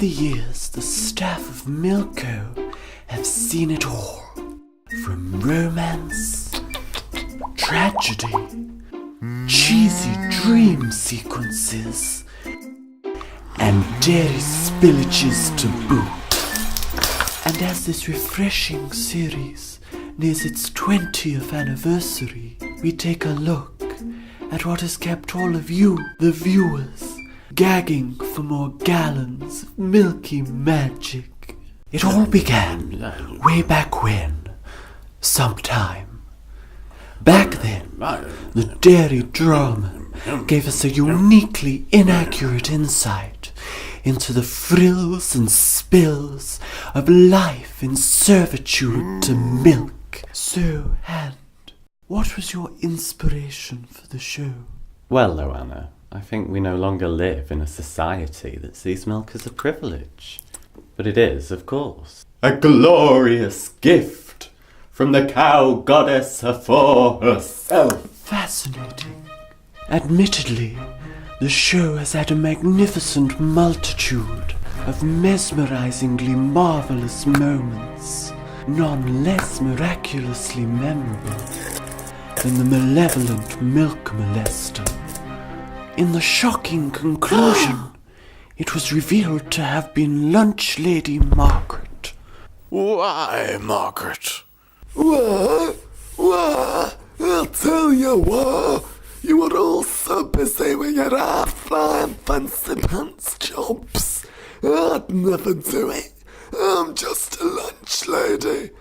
the years, the staff of Milky have seen it all. From romance, tragedy, cheesy dream sequences, and dairy spillages to boot. And as this refreshing series nears its 20th anniversary, we take a look at what has kept all of you, the viewers, gagging for more gallons of Milky magic. It all began way back when, sometime. Back then, the dairy drama gave us a uniquely inaccurate insight into the frills and spills of life in servitude to milk. So, Hand, what was your inspiration for the show? Well, Loanna, I think we no longer live in a society that sees milk as a privilege. But it is, of course, a glorious gift from the cow goddess for herself. Fascinating. Admittedly, the show has had a magnificent multitude of mesmerizingly marvelous moments, none less miraculously memorable than the malevolent milk molester. In the shocking conclusion, it was revealed to have been Lunch Lady Margaret. Why, Margaret? What? I'll tell you what. You were all so busy with your high-flying fancy pants jobs. I'd never do it. I'm just a lunch lady.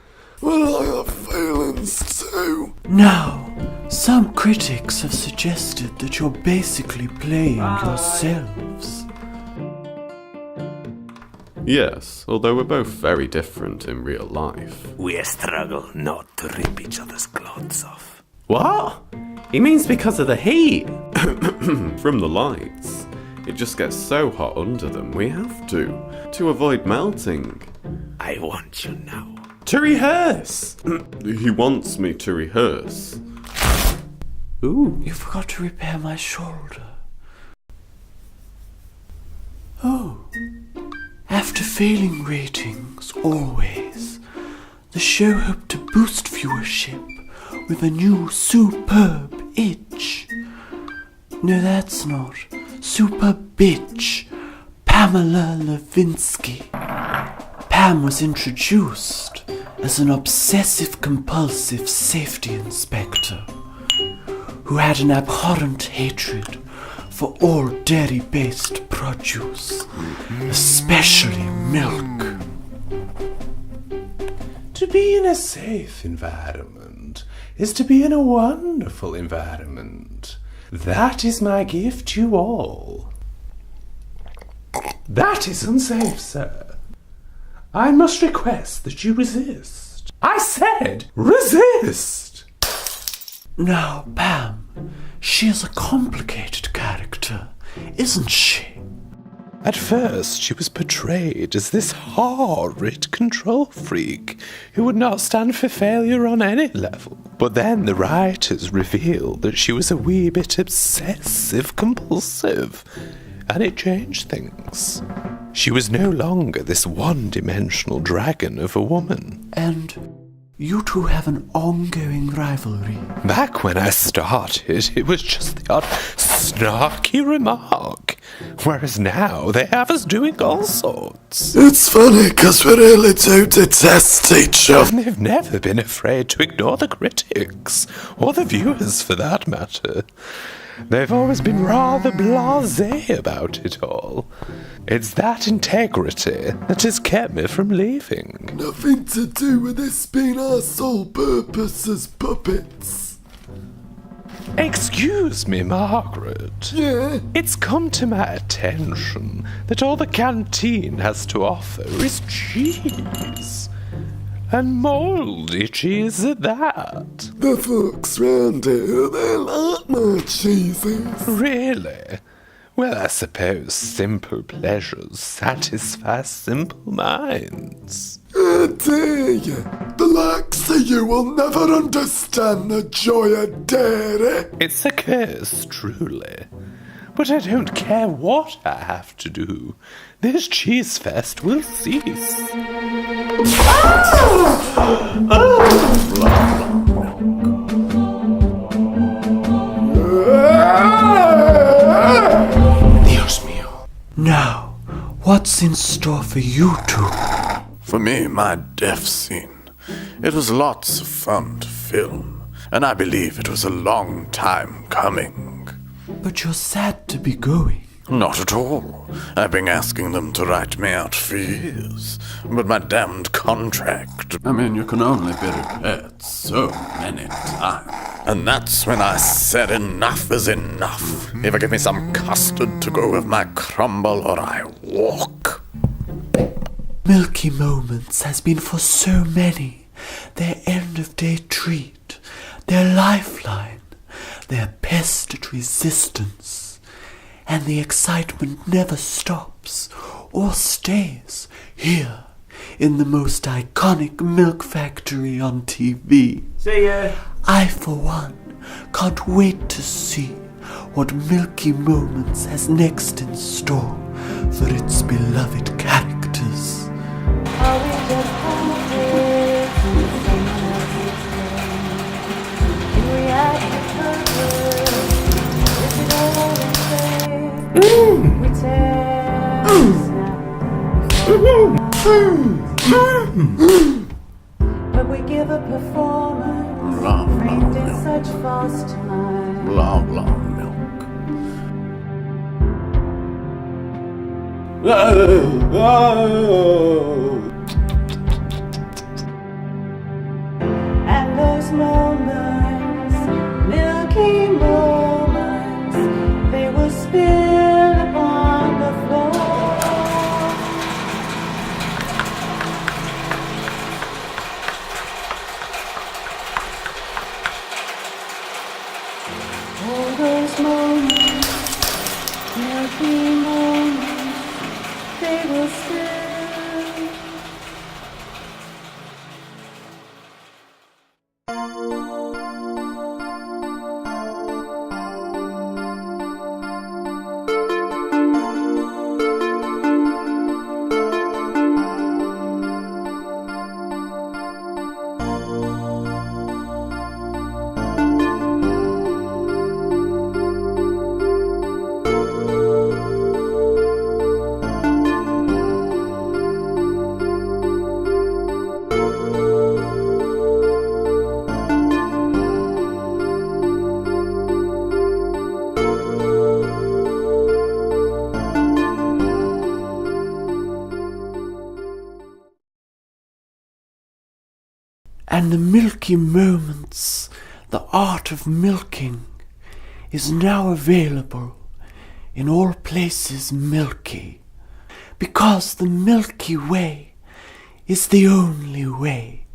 Well, I have feelings too. Now, some critics have suggested that you're basically playing yourselves. Yes, although we're both very different in real life. We struggle not to rip each other's clothes off. What? He means because of the heat. From the lights. It just gets so hot under them, we have to avoid melting. I want you now. To rehearse! He wants me to rehearse. Ooh. You forgot to repair my shoulder. Oh. After failing ratings, always, the show hoped to boost viewership with a new superb itch. No, that's not. Super bitch. Pamela Levinsky. Pam was introduced as an obsessive-compulsive safety inspector who had an abhorrent hatred for all dairy-based produce, especially milk. To be in a safe environment is to be in a wonderful environment. That is my gift to you all. That is unsafe, sir. I must request that you resist. I said resist! Now, Pam, she is a complicated character, isn't she? At first, she was portrayed as this horrid control freak who would not stand for failure on any level. But then the writers revealed that she was a wee bit obsessive-compulsive, and it changed things. She was no longer this one-dimensional dragon of a woman. And you two have an ongoing rivalry. Back when I started, it was just the odd snarky remark, whereas now they have us doing all sorts. It's funny because we really do detest each other. And they've never been afraid to ignore the critics, or the viewers for that matter. They've always been rather blasé about it all. It's that integrity that has kept me from leaving. Nothing to do with this being our sole purpose as puppets. Excuse me, Margaret. Yeah? It's come to my attention that all the canteen has to offer is cheese. And mouldy cheese at that. The folks round here, they like my cheeses. Really? Well, I suppose simple pleasures satisfy simple minds. I dare you. The likes of you will never understand the joy of dairy. It's a curse, truly. but I don't care what I have to do. This cheese fest will cease. Dios mío. Now, what's in store for you two? For me, my death scene. It was lots of fun to film, and I believe it was a long time coming. But you're sad to be going. Not at all. I've been asking them to write me out for years, but my damned contract. I mean, you can only be repaired so many times. And that's when I said enough is enough. Either give me some custard to go with my crumble or I walk. Milky Moments has been for so many their end-of-day treat, their lifeline, their pest at resistance. And the excitement never stops or stays here in the most iconic milk factory on TV. See ya. I, for one, can't wait to see what Milky Moments has next in store for its beloved characters. Are we just hungry to someone else's pain? Can we act recover? Is it all in vain? We tear, but we give a performance framed in such false time. Blah, blah, milk. And those moments, milky moments, they will spill upon the floor. All those moments, milky moments, they will spill. And the Milky Moments, the art of milking, is now available in all places milky, because the Milky Way is the only way